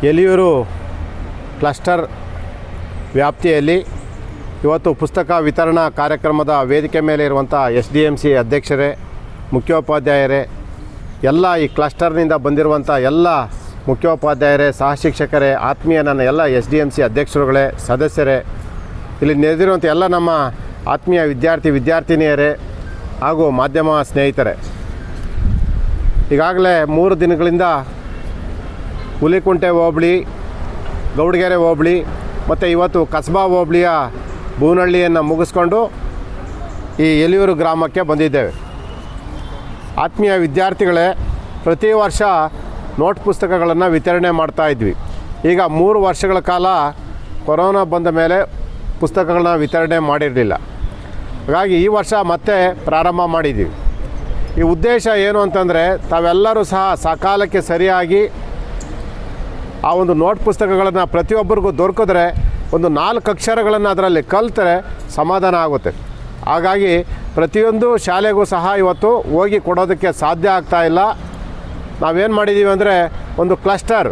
Eliyur cluster ವ್ಯಾಪ್ತಿಯಲ್ಲಿ ಇವತ್ತು ಪುಸ್ತಕ ವಿತರಣಾ ಕಾರ್ಯಕ್ರಮದ ವೇದಿಕೆ ಮೇಲೆ ಇರುವಂಥ SDMC ಅಧ್ಯಕ್ಷರೇ, ಮುಖ್ಯೋಪಾಧ್ಯಾಯರೇ, ಎಲ್ಲ ಈ ಕ್ಲಸ್ಟರ್ನಿಂದ ಬಂದಿರುವಂಥ ಎಲ್ಲ ಮುಖ್ಯೋಪಾಧ್ಯಾಯರೇ, ಸಹ ಶಿಕ್ಷಕರೇ, ಆತ್ಮೀಯ ನನ್ನ ಎಲ್ಲ SDMC ಅಧ್ಯಕ್ಷರುಗಳೇ, ಸದಸ್ಯರೇ, ಇಲ್ಲಿ ನೆರೆದಿರುವಂಥ ಎಲ್ಲ ನಮ್ಮ ಆತ್ಮೀಯ ವಿದ್ಯಾರ್ಥಿನಿಯರೇ ಹಾಗೂ ಮಾಧ್ಯಮ ಸ್ನೇಹಿತರೆ, ಈಗಾಗಲೇ 3 ದಿನಗಳಿಂದ ಹುಲಿಕುಂಟೆ ಹೋಬಳಿ, ಗೌಡಗೆರೆ ಹೋಬಳಿ ಮತ್ತು ಇವತ್ತು ಕಸಬಾ ಹೋಬಳಿಯ ಬೂನಹಳ್ಳಿಯನ್ನು ಮುಗಿಸ್ಕೊಂಡು ಈ ಎಲಿಯೂರು ಗ್ರಾಮಕ್ಕೆ ಬಂದಿದ್ದೇವೆ. ಆತ್ಮೀಯ ವಿದ್ಯಾರ್ಥಿಗಳೇ, ಪ್ರತಿ ವರ್ಷ ನೋಟ್ ಪುಸ್ತಕಗಳನ್ನು ವಿತರಣೆ ಮಾಡ್ತಾಯಿದ್ವಿ. ಈಗ 3 ವರ್ಷಗಳ ಕಾಲ ಕೊರೋನಾ ಬಂದ ಮೇಲೆ ಪುಸ್ತಕಗಳನ್ನ ವಿತರಣೆ ಮಾಡಿರಲಿಲ್ಲ. ಹಾಗಾಗಿ ಈ ವರ್ಷ ಮತ್ತೆ ಪ್ರಾರಂಭ ಮಾಡಿದ್ದೀವಿ. ಈ ಉದ್ದೇಶ ಏನು ಅಂತಂದರೆ, ತಾವೆಲ್ಲರೂ ಸಹ ಸಕಾಲಕ್ಕೆ ಸರಿಯಾಗಿ ಆ ಒಂದು ನೋಟ್ ಪುಸ್ತಕಗಳನ್ನು ಪ್ರತಿಯೊಬ್ಬರಿಗೂ ದೊರಕಿದ್ರೆ ಒಂದು 4 ಅಕ್ಷರಗಳನ್ನು ಅದರಲ್ಲಿ ಕಲಿತರೆ ಸಮಾಧಾನ ಆಗುತ್ತೆ. ಹಾಗಾಗಿ ಪ್ರತಿಯೊಂದು ಶಾಲೆಗೂ ಸಹ ಇವತ್ತು ಹೋಗಿ ಕೊಡೋದಕ್ಕೆ ಸಾಧ್ಯ ಆಗ್ತಾಯಿಲ್ಲ. ನಾವೇನು ಮಾಡಿದ್ದೀವಿ ಅಂದರೆ, ಒಂದು ಕ್ಲಸ್ಟರ್,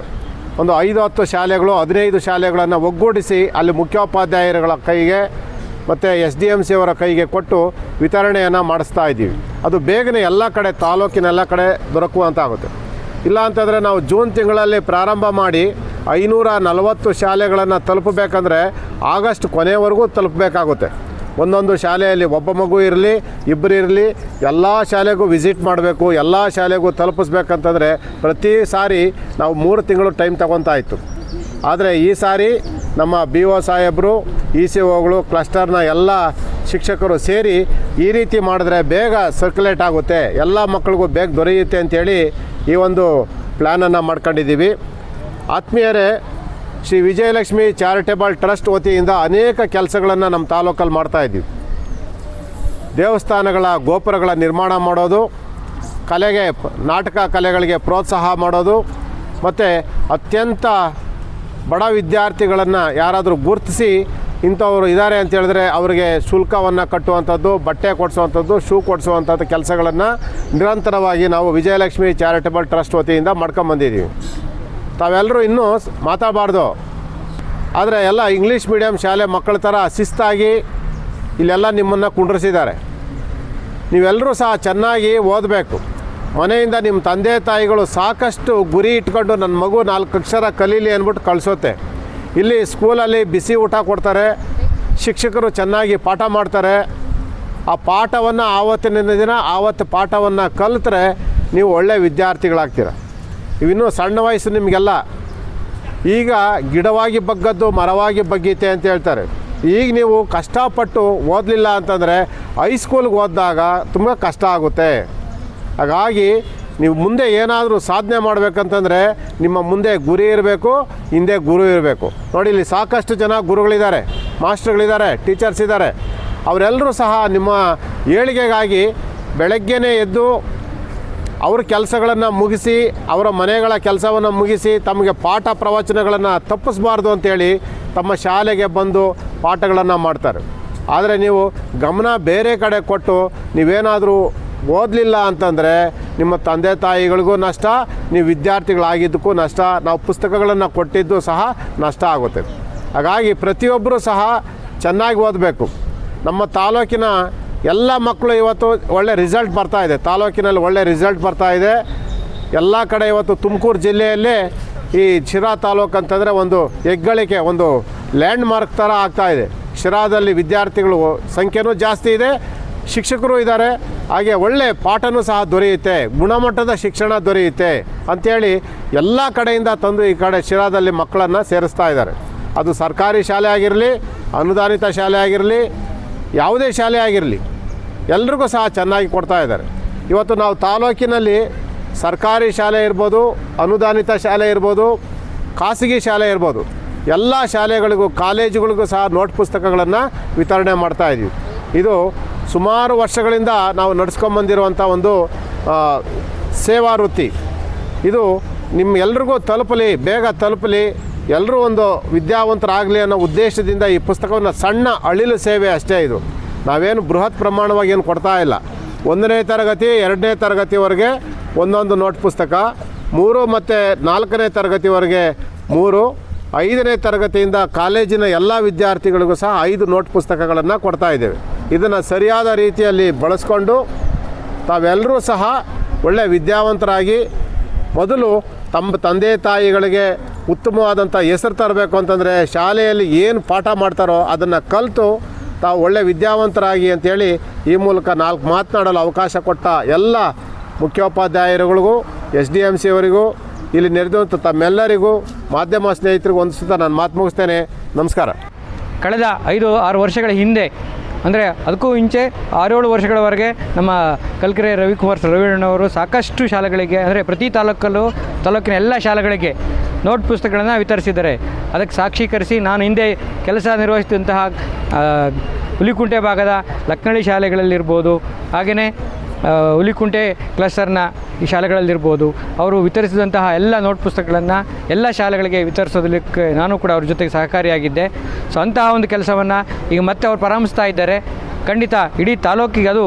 ಒಂದು 5-10 ಶಾಲೆಗಳು, 15 ಶಾಲೆಗಳನ್ನು ಒಗ್ಗೂಡಿಸಿ ಅಲ್ಲಿ ಮುಖ್ಯೋಪಾಧ್ಯಾಯರುಗಳ ಕೈಗೆ ಮತ್ತು SDMC ಅವರ ಕೈಗೆ ಕೊಟ್ಟು ವಿತರಣೆಯನ್ನು ಮಾಡಿಸ್ತಾ ಇದ್ದೀವಿ. ಅದು ಬೇಗನೆ ಎಲ್ಲ ಕಡೆ, ತಾಲೂಕಿನೆಲ್ಲ ಕಡೆ ದೊರಕುವಂತಾಗುತ್ತೆ. ಇಲ್ಲ ಅಂತಂದರೆ ನಾವು ಜೂನ್ ತಿಂಗಳಲ್ಲಿ ಪ್ರಾರಂಭ ಮಾಡಿ 540 ಶಾಲೆಗಳನ್ನು ತಲುಪಬೇಕಂದ್ರೆ ಆಗಸ್ಟ್ ಕೊನೆವರೆಗೂ ತಲುಪಬೇಕಾಗುತ್ತೆ. ಒಂದೊಂದು ಶಾಲೆಯಲ್ಲಿ ಒಬ್ಬ ಮಗು ಇರಲಿ, ಇಬ್ಬರು ಇರಲಿ, ಎಲ್ಲ ಶಾಲೆಗೂ ವಿಸಿಟ್ ಮಾಡಬೇಕು, ಎಲ್ಲ ಶಾಲೆಗೂ ತಲುಪಿಸ್ಬೇಕಂತಂದರೆ ಪ್ರತಿ ಸಾರಿ ನಾವು 3 ತಿಂಗಳು ಟೈಮ್ ತಗೊತಾ ಇತ್ತು. ಆದರೆ ಈ ಸಾರಿ ನಮ್ಮ BO ಸಾಹೇಬರು, ECOಗಳು, ಕ್ಲಸ್ಟರ್ನ ಎಲ್ಲ ಶಿಕ್ಷಕರು ಸೇರಿ ಈ ರೀತಿ ಮಾಡಿದ್ರೆ ಬೇಗ ಸರ್ಕ್ಯುಲೇಟ್ ಆಗುತ್ತೆ, ಎಲ್ಲ ಮಕ್ಕಳಿಗೂ ಬೇಗ ದೊರೆಯುತ್ತೆ ಅಂಥೇಳಿ ಈ ಒಂದು ಪ್ಲ್ಯಾನನ್ನು ಮಾಡ್ಕೊಂಡಿದ್ದೀವಿ. ಆತ್ಮೀಯರೇ, ಶ್ರೀ ವಿಜಯಲಕ್ಷ್ಮಿ ಚಾರಿಟೇಬಲ್ ಟ್ರಸ್ಟ್ ವತಿಯಿಂದ ಅನೇಕ ಕೆಲಸಗಳನ್ನು ನಮ್ಮ ತಾಲೂಕಲ್ಲಿ ಮಾಡ್ತಾಯಿದ್ದೀವಿ. ದೇವಸ್ಥಾನಗಳ ಗೋಪುರಗಳ ನಿರ್ಮಾಣ ಮಾಡೋದು, ಕಲೆಗೆ, ನಾಟಕ ಕಲೆಗಳಿಗೆ ಪ್ರೋತ್ಸಾಹ ಮಾಡೋದು, ಮತ್ತು ಅತ್ಯಂತ ಬಡ ವಿದ್ಯಾರ್ಥಿಗಳನ್ನು ಯಾರಾದರೂ ಗುರುತಿಸಿ ಇಂಥವ್ರು ಇದ್ದಾರೆ ಅಂತ ಹೇಳಿದ್ರೆ ಅವರಿಗೆ ಶುಲ್ಕವನ್ನು ಕಟ್ಟುವಂಥದ್ದು, ಬಟ್ಟೆ ಕೊಡಿಸುವಂಥದ್ದು, ಶೂ ಕೊಡಿಸುವಂಥದ್ದು ಕೆಲಸಗಳನ್ನು ನಿರಂತರವಾಗಿ ನಾವು ವಿಜಯಲಕ್ಷ್ಮಿ ಚಾರಿಟೇಬಲ್ ಟ್ರಸ್ಟ್ ವತಿಯಿಂದ ಮಾಡ್ಕೊಂಬಂದಿದ್ದೀವಿ. ತಾವೆಲ್ಲರೂ ಇನ್ನೂ ಮಾತಾಡಬಾರ್ದು, ಆದರೆ ಎಲ್ಲ ಇಂಗ್ಲೀಷ್ ಮೀಡಿಯಮ್ ಶಾಲೆ ಮಕ್ಕಳ ಥರ ಶಿಸ್ತಾಗಿ ಇಲ್ಲೆಲ್ಲ ನಿಮ್ಮನ್ನು ಕುಂಡ್ರಿಸಿದ್ದಾರೆ. ನೀವೆಲ್ಲರೂ ಸಹ ಚೆನ್ನಾಗಿ ಓದಬೇಕು. ಮನೆಯಿಂದ ನಿಮ್ಮ ತಂದೆ ತಾಯಿಗಳು ಸಾಕಷ್ಟು ಗುರಿ ಇಟ್ಕೊಂಡು ನನ್ನ ಮಗು 4 ಅಕ್ಷರ ಕಲೀಲಿ ಅಂದ್ಬಿಟ್ಟು ಕಳಿಸುತ್ತೆ. ಇಲ್ಲಿ ಸ್ಕೂಲಲ್ಲಿ ಬಿಸಿ ಊಟ ಕೊಡ್ತಾರೆ, ಶಿಕ್ಷಕರು ಚೆನ್ನಾಗಿ ಪಾಠ ಮಾಡ್ತಾರೆ. ಆ ಪಾಠವನ್ನು ಆವತ್ತಿನ ದಿನ ಆವತ್ತು ಪಾಠವನ್ನು ಕಲಿತ್ರೆ ನೀವು ಒಳ್ಳೆಯ ವಿದ್ಯಾರ್ಥಿಗಳಾಗ್ತೀರ. ಇವಿನ್ನೂ ಸಣ್ಣ ವಯಸ್ಸು ನಿಮಗೆಲ್ಲ. ಈಗ ಗಿಡವಾಗಿ ಬಗ್ಗದ್ದು ಮರವಾಗಿ ಬಗ್ಗೀತೆ ಅಂತ ಹೇಳ್ತಾರೆ. ಈಗ ನೀವು ಕಷ್ಟಪಟ್ಟು ಓದಲಿಲ್ಲ ಅಂತಂದರೆ ಹೈಸ್ಕೂಲ್ಗೆ ಓದಿದಾಗ ತುಂಬ ಕಷ್ಟ ಆಗುತ್ತೆ. ಹಾಗಾಗಿ ನೀವು ಮುಂದೆ ಏನಾದರೂ ಸಾಧನೆ ಮಾಡಬೇಕಂತಂದರೆ ನಿಮ್ಮ ಮುಂದೆ ಗುರಿ ಇರಬೇಕು, ಹಿಂದೆ ಗುರು ಇರಬೇಕು. ನೋಡಿ, ಇಲ್ಲಿ ಸಾಕಷ್ಟು ಜನ ಗುರುಗಳಿದ್ದಾರೆ, ಮಾಸ್ಟರ್ಗಳಿದ್ದಾರೆ, ಟೀಚರ್ಸ್ ಇದ್ದಾರೆ. ಅವರೆಲ್ಲರೂ ಸಹ ನಿಮ್ಮ ಏಳಿಗೆಗಾಗಿ ಬೆಳಗ್ಗೆನೇ ಎದ್ದು ಅವ್ರ ಕೆಲಸಗಳನ್ನು ಮುಗಿಸಿ, ಅವರ ಮನೆಗಳ ಕೆಲಸವನ್ನು ಮುಗಿಸಿ, ತಮಗೆ ಪಾಠ ಪ್ರವಚನಗಳನ್ನು ತಪ್ಪಿಸಬಾರ್ದು ಅಂಥೇಳಿ ತಮ್ಮ ಶಾಲೆಗೆ ಬಂದು ಪಾಠಗಳನ್ನು ಮಾಡ್ತಾರೆ. ಆದರೆ ನೀವು ಗಮನ ಬೇರೆ ಕಡೆ ಕೊಟ್ಟು ನೀವೇನಾದರೂ ಓದಲಿಲ್ಲ ಅಂತಂದರೆ ನಿಮ್ಮ ತಂದೆ ತಾಯಿಗಳಿಗೂ ನಷ್ಟ, ನೀವು ವಿದ್ಯಾರ್ಥಿಗಳಾಗಿದ್ದಕ್ಕೂ ನಷ್ಟ, ನಾವು ಪುಸ್ತಕಗಳನ್ನು ಕೊಟ್ಟಿದ್ದು ಸಹ ನಷ್ಟ ಆಗುತ್ತೆ. ಹಾಗಾಗಿ ಪ್ರತಿಯೊಬ್ಬರೂ ಸಹ ಚೆನ್ನಾಗಿ ಓದಬೇಕು. ನಮ್ಮ ತಾಲೂಕಿನ ಎಲ್ಲ ಮಕ್ಕಳು ಇವತ್ತು ಒಳ್ಳೆ ರಿಸಲ್ಟ್ ಬರ್ತಾಯಿದೆ. ತಾಲೂಕಿನಲ್ಲಿ ಒಳ್ಳೆ ರಿಸಲ್ಟ್ ಬರ್ತಾಯಿದೆ ಎಲ್ಲ ಕಡೆ. ಇವತ್ತು ತುಮಕೂರು ಜಿಲ್ಲೆಯಲ್ಲೇ ಈ ಶಿರಾ ತಾಲೂಕು ಅಂತಂದರೆ ಒಂದು ಹೆಗ್ಗಳಿಕೆ, ಒಂದು ಲ್ಯಾಂಡ್ ಮಾರ್ಕ್ ಥರ ಆಗ್ತಾಯಿದೆ. ಶಿರಾದಲ್ಲಿ ವಿದ್ಯಾರ್ಥಿಗಳು ಸಂಖ್ಯೆನೂ ಜಾಸ್ತಿ ಇದೆ, ಶಿಕ್ಷಕರು ಇದ್ದಾರೆ, ಹಾಗೆ ಒಳ್ಳೆ ಪಾಠನೂ ಸಹ ದೊರೆಯುತ್ತೆ, ಗುಣಮಟ್ಟದ ಶಿಕ್ಷಣ ದೊರೆಯುತ್ತೆ ಅಂಥೇಳಿ ಎಲ್ಲ ಕಡೆಯಿಂದ ತಂದು ಈ ಕಡೆ ಶಿರಾದಲ್ಲಿ ಮಕ್ಕಳನ್ನು ಸೇರಿಸ್ತಾ ಇದ್ದಾರೆ. ಅದು ಸರ್ಕಾರಿ ಶಾಲೆ ಆಗಿರಲಿ, ಅನುದಾನಿತ ಶಾಲೆ ಆಗಿರಲಿ, ಯಾವುದೇ ಶಾಲೆ ಆಗಿರಲಿ, ಎಲ್ರಿಗೂ ಸಹ ಚೆನ್ನಾಗಿ ಕೊಡ್ತಾ ಇದ್ದಾರೆ. ಇವತ್ತು ನಾವು ತಾಲೂಕಿನಲ್ಲಿ ಸರ್ಕಾರಿ ಶಾಲೆ ಇರ್ಬೋದು, ಅನುದಾನಿತ ಶಾಲೆ ಇರ್ಬೋದು, ಖಾಸಗಿ ಶಾಲೆ ಇರ್ಬೋದು, ಎಲ್ಲ ಶಾಲೆಗಳಿಗೂ ಕಾಲೇಜುಗಳಿಗೂ ಸಹ ನೋಟ್ ಪುಸ್ತಕಗಳನ್ನು ವಿತರಣೆ ಮಾಡ್ತಾಯಿದ್ದೀವಿ. ಇದು ಸುಮಾರು ವರ್ಷಗಳಿಂದ ನಾವು ನಡೆಸ್ಕೊಂಬಂದಿರುವಂಥ ಒಂದು ಸೇವಾ ವೃತ್ತಿ. ಇದು ನಿಮ್ಮ ಎಲ್ರಿಗೂ ತಲುಪಲಿ, ಬೇಗ ತಲುಪಲಿ, ಎಲ್ಲರೂ ಒಂದು ವಿದ್ಯಾವಂತರಾಗಲಿ ಅನ್ನೋ ಉದ್ದೇಶದಿಂದ ಈ ಪುಸ್ತಕವನ್ನು ಸಣ್ಣ ಅಳಿಲು ಸೇವೆ ಅಷ್ಟೇ. ಇದು ನಾವೇನು ಬೃಹತ್ ಪ್ರಮಾಣವಾಗಿ ಏನು ಕೊಡ್ತಾ ಇಲ್ಲ. 1ನೇ ತರಗತಿ 2ನೇ ತರಗತಿವರೆಗೆ ಒಂದೊಂದು ನೋಟ್ ಪುಸ್ತಕ, 3 ಮತ್ತು 4ನೇ ತರಗತಿವರೆಗೆ 3, 5ನೇ ತರಗತಿಯಿಂದ ಕಾಲೇಜಿನ ಎಲ್ಲ ವಿದ್ಯಾರ್ಥಿಗಳಿಗೂ ಸಹ 5 ನೋಟ್ ಪುಸ್ತಕಗಳನ್ನು ಕೊಡ್ತಾ ಇದ್ದೇವೆ. ಇದನ್ನು ಸರಿಯಾದ ರೀತಿಯಲ್ಲಿ ಬಳಸ್ಕೊಂಡು ತಾವೆಲ್ಲರೂ ಸಹ ಒಳ್ಳೆಯ ವಿದ್ಯಾವಂತರಾಗಿ ಮೊದಲು ತಮ್ಮ ತಂದೆ ತಾಯಿಗಳಿಗೆ ಉತ್ತಮವಾದಂಥ ಹೆಸರು ತರಬೇಕು ಅಂತಂದರೆ ಶಾಲೆಯಲ್ಲಿ ಏನು ಪಾಠ ಮಾಡ್ತಾರೋ ಅದನ್ನು ಕಲಿತು ತಾವು ಒಳ್ಳೆಯ ವಿದ್ಯಾವಂತರಾಗಿ ಅಂಥೇಳಿ ಈ ಮೂಲಕ 4 ಮಾತನಾಡಲು ಅವಕಾಶ ಕೊಟ್ಟ ಎಲ್ಲ ಮುಖ್ಯೋಪಾಧ್ಯಾಯರುಗಳಿಗೂ SDMC ಅವರಿಗೂ ಇಲ್ಲಿ ನೆರೆದಂಥ ತಮ್ಮೆಲ್ಲರಿಗೂ ಮಾಧ್ಯಮ ಸ್ನೇಹಿತರಿಗೂ ವಂದಿಸುತ್ತಾ ನಾನು ಮಾತು ಮುಗಿಸ್ತೇನೆ. ನಮಸ್ಕಾರ. ಕಳೆದ 5-6 ವರ್ಷಗಳ ಹಿಂದೆ ಅಂದರೆ ಅದಕ್ಕೂ ಮುಂಚೆ 6-7 ವರ್ಷಗಳವರೆಗೆ ನಮ್ಮ ಕಲ್ಕೆರೆ ರವಿಕುಮಾರ್ ರವಿಯಣ್ಣವರು ಸಾಕಷ್ಟು ಶಾಲೆಗಳಿಗೆ ಅಂದರೆ ಪ್ರತಿ ತಾಲೂಕಿನ ಎಲ್ಲ ಶಾಲೆಗಳಿಗೆ ನೋಟ್ ಪುಸ್ತಕಗಳನ್ನು ವಿತರಿಸಿದ್ದಾರೆ. ಅದಕ್ಕೆ ಸಾಕ್ಷೀಕರಿಸಿ ನಾನು ಹಿಂದೆ ಕೆಲಸ ನಿರ್ವಹಿಸಿದಂತಹ ಹುಲಿಕುಂಟೆ ಭಾಗದ ಲಕ್ನಳ್ಳಿ ಶಾಲೆಗಳಲ್ಲಿರ್ಬೋದು, ಹಾಗೆಯೇ ಹುಲಿಕುಂಟೆ ಕ್ಲಸ್ಟರ್ನ ಈ ಶಾಲೆಗಳಲ್ಲಿರ್ಬೋದು ಅವರು ವಿತರಿಸಿದಂತಹ ಎಲ್ಲ ನೋಟ್ ಪುಸ್ತಕಗಳನ್ನು ಎಲ್ಲ ಶಾಲೆಗಳಿಗೆ ವಿತರಿಸೋದಕ್ಕೆ ನಾನು ಕೂಡ ಅವ್ರ ಜೊತೆಗೆ ಸಹಕಾರಿಯಾಗಿದ್ದೆ. ಸೊ ಅಂತಹ ಒಂದು ಕೆಲಸವನ್ನು ಈಗ ಮತ್ತೆ ಅವ್ರು ಪ್ರಾರಂಭಿಸ್ತಾ ಇದ್ದಾರೆ. ಖಂಡಿತ ಇಡೀ ತಾಲೂಕಿಗೆ ಅದು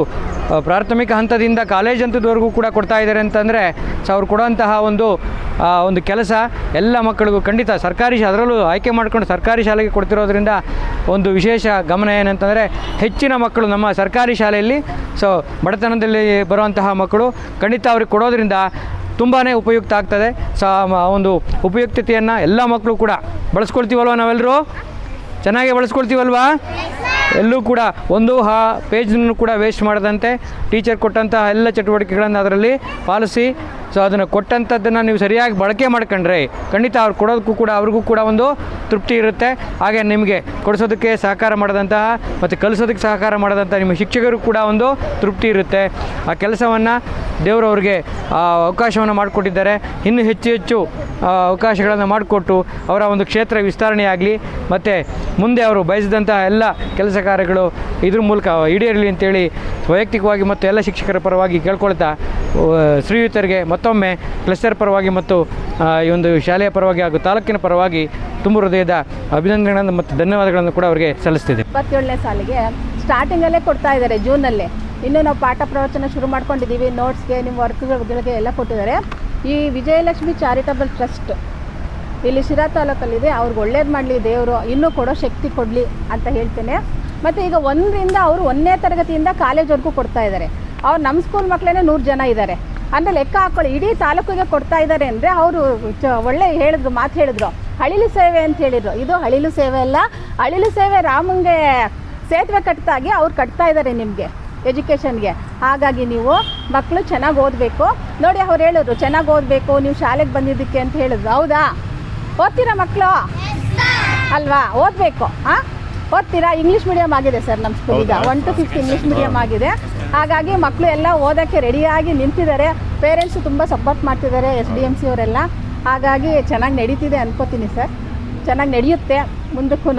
ಪ್ರಾಥಮಿಕ ಹಂತದಿಂದ ಕಾಲೇಜ್ ಹಂತದವರೆಗೂ ಕೂಡ ಕೊಡ್ತಾ ಇದ್ದಾರೆ ಅಂತಂದರೆ ಸೊ ಅವ್ರು ಕೊಡುವಂತಹ ಒಂದು ಕೆಲಸ ಎಲ್ಲ ಮಕ್ಕಳಿಗೂ ಖಂಡಿತ ಸರ್ಕಾರಿ ಅದರಲ್ಲೂ ಆಯ್ಕೆ ಮಾಡಿಕೊಂಡು ಸರ್ಕಾರಿ ಶಾಲೆಗೆ ಕೊಡ್ತಿರೋದ್ರಿಂದ ಒಂದು ವಿಶೇಷ ಗಮನ ಏನಂತಂದರೆ ಹೆಚ್ಚಿನ ಮಕ್ಕಳು ನಮ್ಮ ಸರ್ಕಾರಿ ಶಾಲೆಯಲ್ಲಿ ಸೊ ಬಡತನದಲ್ಲಿ ಬರುವಂತಹ ಮಕ್ಕಳು ಖಂಡಿತ ಅವ್ರಿಗೆ ಕೊಡೋದ್ರಿಂದ ತುಂಬಾ ಉಪಯುಕ್ತ ಆಗ್ತದೆ. ಸೊ ಒಂದು ಉಪಯುಕ್ತತೆಯನ್ನು ಎಲ್ಲ ಮಕ್ಕಳು ಕೂಡ ಬಳಸ್ಕೊಳ್ತೀವಲ್ವ, ನಾವೆಲ್ಲರೂ ಚೆನ್ನಾಗಿ ಬಳಸ್ಕೊಳ್ತೀವಲ್ವಾ? ಎಲ್ಲೂ ಕೂಡ ಒಂದು ಪೇಜನ್ನು ಕೂಡ ವೇಸ್ಟ್ ಮಾಡದಂತೆ ಟೀಚರ್ ಕೊಟ್ಟಂತಹ ಎಲ್ಲ ಚಟುವಟಿಕೆಗಳನ್ನು ಅದರಲ್ಲಿ ಪಾಲಿಸಿ ಸೊ ಅದನ್ನು ಕೊಟ್ಟಂಥದ್ದನ್ನು ನೀವು ಸರಿಯಾಗಿ ಬಳಕೆ ಮಾಡ್ಕೊಂಡ್ರೆ ಖಂಡಿತ ಅವ್ರು ಕೊಡೋದಕ್ಕೂ ಕೂಡ ಅವ್ರಿಗೂ ಕೂಡ ಒಂದು ತೃಪ್ತಿ ಇರುತ್ತೆ. ಹಾಗೆ ನಿಮಗೆ ಕೊಡಿಸೋದಕ್ಕೆ ಸಹಕಾರ ಮಾಡಿದಂತಹ ಮತ್ತು ಕಲಿಸೋದಕ್ಕೆ ಸಹಕಾರ ಮಾಡಿದಂಥ ನಿಮ್ಮ ಶಿಕ್ಷಕರು ಕೂಡ ಒಂದು ತೃಪ್ತಿ ಇರುತ್ತೆ. ಆ ಕೆಲಸವನ್ನು ದೇವರವ್ರಿಗೆ ಅವಕಾಶವನ್ನು ಮಾಡಿಕೊಟ್ಟಿದ್ದಾರೆ. ಇನ್ನೂ ಹೆಚ್ಚು ಅವಕಾಶಗಳನ್ನು ಮಾಡಿಕೊಟ್ಟು ಅವರ ಒಂದು ಕ್ಷೇತ್ರ ವಿಸ್ತರಣೆಯಾಗಲಿ ಮತ್ತು ಮುಂದೆ ಅವರು ಬಯಸಿದಂತಹ ಎಲ್ಲ ಕೆಲಸ ಕಾರ್ಯಗಳು ಇದ್ರ ಮೂಲಕ ಈಡೇರಲಿ ಅಂತೇಳಿ ವೈಯಕ್ತಿಕವಾಗಿ ಮತ್ತು ಎಲ್ಲ ಶಿಕ್ಷಕರ ಪರವಾಗಿ ಕೇಳ್ಕೊಳ್ತಾ ಶ್ರೀಯುತರಿಗೆ ಮತ್ತೊಮ್ಮೆ ಕ್ಲಸ್ಟರ್ ಪರವಾಗಿ ಮತ್ತು ಈ ಒಂದು ಶಾಲೆಯ ಪರವಾಗಿ ಹಾಗೂ ತಾಲೂಕಿನ ಪರವಾಗಿ ತುಂಬ ಹೃದಯದ ಅಭಿನಂದನೆಗಳನ್ನು ಮತ್ತು ಧನ್ಯವಾದಗಳನ್ನು ಕೂಡ ಅವರಿಗೆ ಸಲ್ಲಿಸ್ತಿದೆ. 27ನೇ ಸಾಲಿಗೆ ಸ್ಟಾರ್ಟಿಂಗಲ್ಲೇ ಕೊಡ್ತಾ ಇದ್ದಾರೆ ಜೂನಲ್ಲಿ. ಇನ್ನೂ ನಾವು ಪಾಠ ಪ್ರವಚನ ಶುರು ಮಾಡ್ಕೊಂಡಿದ್ದೀವಿ. ನೋಟ್ಸ್ಗೆ ನಿಮ್ಮ ವರ್ಕ್ಗಳಿಗೆ ಎಲ್ಲ ಕೊಟ್ಟಿದ್ದಾರೆ. ಈ ವಿಜಯಲಕ್ಷ್ಮಿ ಚಾರಿಟಬಲ್ ಟ್ರಸ್ಟ್ ಇಲ್ಲಿ ಶಿರಾ ತಾಲೂಕಲ್ಲಿದೆ. ಅವ್ರಿಗೆ ಒಳ್ಳೇದು ಮಾಡಲಿ ದೇವರು, ಇನ್ನೂ ಕೊಡೋ ಶಕ್ತಿ ಕೊಡಲಿ ಅಂತ ಹೇಳ್ತೇನೆ. ಮತ್ತು ಈಗ 1ರಿಂದ ಅವರು 1ನೇ ತರಗತಿಯಿಂದ ಕಾಲೇಜ್ವರೆಗೂ ಕೊಡ್ತಾ ಇದ್ದಾರೆ. ಅವ್ರು ನಮ್ಮ ಸ್ಕೂಲ್ ಮಕ್ಕಳೇ 100 ಜನ ಇದ್ದಾರೆ ಅಂದರೆ ಲೆಕ್ಕ ಹಾಕ್ಕೊಳ್ಳಿ. ಇಡೀ ತಾಲೂಕಿಗೆ ಕೊಡ್ತಾ ಇದ್ದಾರೆ ಅಂದರೆ ಅವರು ಒಳ್ಳೆ ಮಾತು ಹೇಳಿದ್ರು. ಅಳಿಲು ಸೇವೆ ಅಂತ ಹೇಳಿದರು. ಇದು ಅಳಿಲು ಸೇವೆ ಅಲ್ಲ, ಅಳಿಲು ಸೇವೆ ರಾಮಂಗೆ ಸೇತುವೆ ಕಟ್ತಾಗಿ ಅವ್ರು ಕಟ್ತಾ ಇದ್ದಾರೆ ನಿಮಗೆ ಎಜುಕೇಷನ್ಗೆ. ಹಾಗಾಗಿ ನೀವು ಮಕ್ಕಳು ಚೆನ್ನಾಗಿ ಓದಬೇಕು. ನೋಡಿ ಅವ್ರು ಹೇಳಿದ್ರು ಚೆನ್ನಾಗಿ ಓದಬೇಕು ನೀವು ಶಾಲೆಗೆ ಬಂದಿದ್ದಕ್ಕೆ ಅಂತ ಹೇಳಿದ್ರು. ಹೌದಾ? ಓದ್ತೀರಾ ಮಕ್ಕಳು ಅಲ್ವಾ? ಓದಬೇಕು. ಓದ್ತೀರಾ? ಇಂಗ್ಲೀಷ್ ಮೀಡಿಯಮ್ ಆಗಿದೆ ಸರ್ ನಮ್ಮ ಸ್ಕೂಲಿಗೆ. 1 to 5 ಇಂಗ್ಲೀಷ್ ಮೀಡಿಯಮ್ ಆಗಿದೆ. ಹಾಗಾಗಿ ಮಕ್ಕಳು ಎಲ್ಲ ಓದೋಕ್ಕೆ ರೆಡಿಯಾಗಿ ನಿಂತಿದ್ದಾರೆ. ಪೇರೆಂಟ್ಸು ತುಂಬ ಸಪೋರ್ಟ್ ಮಾಡ್ತಿದ್ದಾರೆ, SDMC ಅವರೆಲ್ಲ. ಹಾಗಾಗಿ ಚೆನ್ನಾಗಿ ನಡೀತಿದೆ ಅನ್ಕೋತೀನಿ ಸರ್. ಚೆನ್ನಾಗಿ ನಡೆಯುತ್ತೆ ಮುಂದಕ್ಕೂ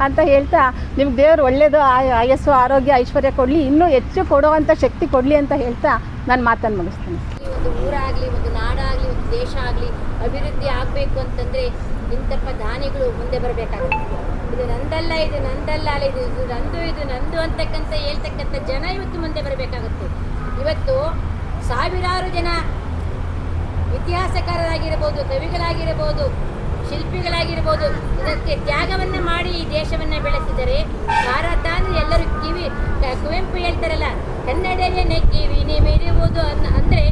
ಅಂತ ಹೇಳ್ತಾ ನಿಮ್ಗೆ ದೇವರು ಒಳ್ಳೆಯದು ಆಯಸ್ಸು ಆರೋಗ್ಯ ಐಶ್ವರ್ಯ ಕೊಡಲಿ, ಇನ್ನೂ ಹೆಚ್ಚು ಕೊಡುವಂಥ ಶಕ್ತಿ ಕೊಡಲಿ ಅಂತ ಹೇಳ್ತಾ ನಾನು ಮಾತನ್ನು ಮುಗಿಸ್ತೀನಿ. ಒಂದು ಊರಾಗಲಿ, ಒಂದು ನಾಡಾಗಲಿ, ಒಂದು ದೇಶ ಆಗಲಿ ಅಭಿವೃದ್ಧಿ ಆಗಬೇಕು ಅಂತಂದರೆ ಇಂಥ ದಾನಿಗಳು ಮುಂದೆ ಬರಬೇಕಾಗುತ್ತೆ. ಇದು ನಂದಲ್ಲ, ಇದು ನಂದಲ್ಲ, ಇದು ನಂದು ಅಂತಕ್ಕಂಥ ಹೇಳ್ತಕ್ಕಂಥ ಜನ ಇವತ್ತು ಮುಂದೆ ಬರಬೇಕಾಗುತ್ತೆ. ಇವತ್ತು ಸಾವಿರಾರು ಜನ ಇತಿಹಾಸಕಾರರಾಗಿರ್ಬೋದು, ಕವಿಗಳಾಗಿರ್ಬೋದು, ಶಿಲ್ಪಿಗಳಾಗಿರ್ಬೋದು, ಇದಕ್ಕೆ ತ್ಯಾಗವನ್ನು ಮಾಡಿ ಈ ದೇಶವನ್ನು ಬೆಳೆಸಿದರೆ ಭಾರತ ಅಂದರೆ ಎಲ್ಲರೂ ಕುವೆಂಪು ಹೇಳ್ತಾರಲ್ಲ, ಕನ್ನಡವೇ ಕಿವಿ ನಿಮಿರುವುದು ಅಂದರೆ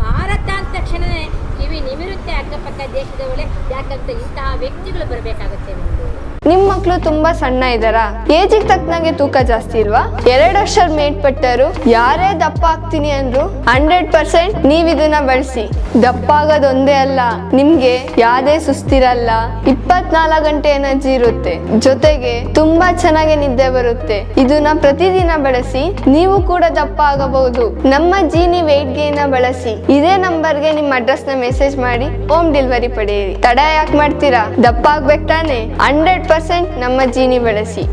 ಭಾರತ ಅಂದ ತಕ್ಷಣವೇ ಕಿವಿ ನಿಮಿರುತ್ತೆ ಅಕ್ಕಪಕ್ಕ ದೇಶದ ಒಳ್ಳೆ. ಯಾಕಂತ ಇಂತಹ ವ್ಯಕ್ತಿಗಳು ಬರಬೇಕಾಗುತ್ತೆ. ನಿಮ್ ಮಕ್ಳು ತುಂಬಾ ಸಣ್ಣ ಇದ್ದಾರಾ? ಏಜಿಗೆ ತಕ್ಕನಾಗೆ ತೂಕ ಜಾಸ್ತಿ ಇಲ್ವಾ? 2 ವರ್ಷ ಮೇಲ್ಪಟ್ಟರು ಯಾರೇ ದಪ್ಪ ಆಗ್ತೀನಿ ಅಂದ್ರು 100% ನೀವ್ ಇದನ್ನ ಬಳಸಿ. ದಪ್ಪ ಆಗೋದೊಂದೇ ಅಲ್ಲ, ನಿಮ್ಗೆ ಯಾವ್ದೇ ಸುಸ್ತಿರಲ್ಲ, 24 ಗಂಟೆ ಎನರ್ಜಿ ಇರುತ್ತೆ, ಜೊತೆಗೆ ತುಂಬಾ ಚೆನ್ನಾಗಿ ನಿದ್ದೆ ಬರುತ್ತೆ. ಇದನ್ನ ಪ್ರತಿದಿನ ಬಳಸಿ ನೀವು ಕೂಡ ದಪ್ಪ ಆಗಬಹುದು. ನಮ್ಮ ಜೀನಿ ವೆಯ್ಟ್ ಗೇನ್ ಬಳಸಿ. ಇದೇ ನಂಬರ್ಗೆ ನಿಮ್ಮ ಅಡ್ರೆಸ್ ನ ಮೆಸೇಜ್ ಮಾಡಿ ಹೋಮ್ ಡೆಲಿವರಿ ಪಡೆಯಿರಿ. ತಡ ಯಾಕೆ ಮಾಡ್ತೀರಾ? ದಪ್ಪ ಆಗ್ಬೇಕು ತಾನೆ? 100% ನಮ್ಮ ಜೀನಿ ಬಳಸಿ.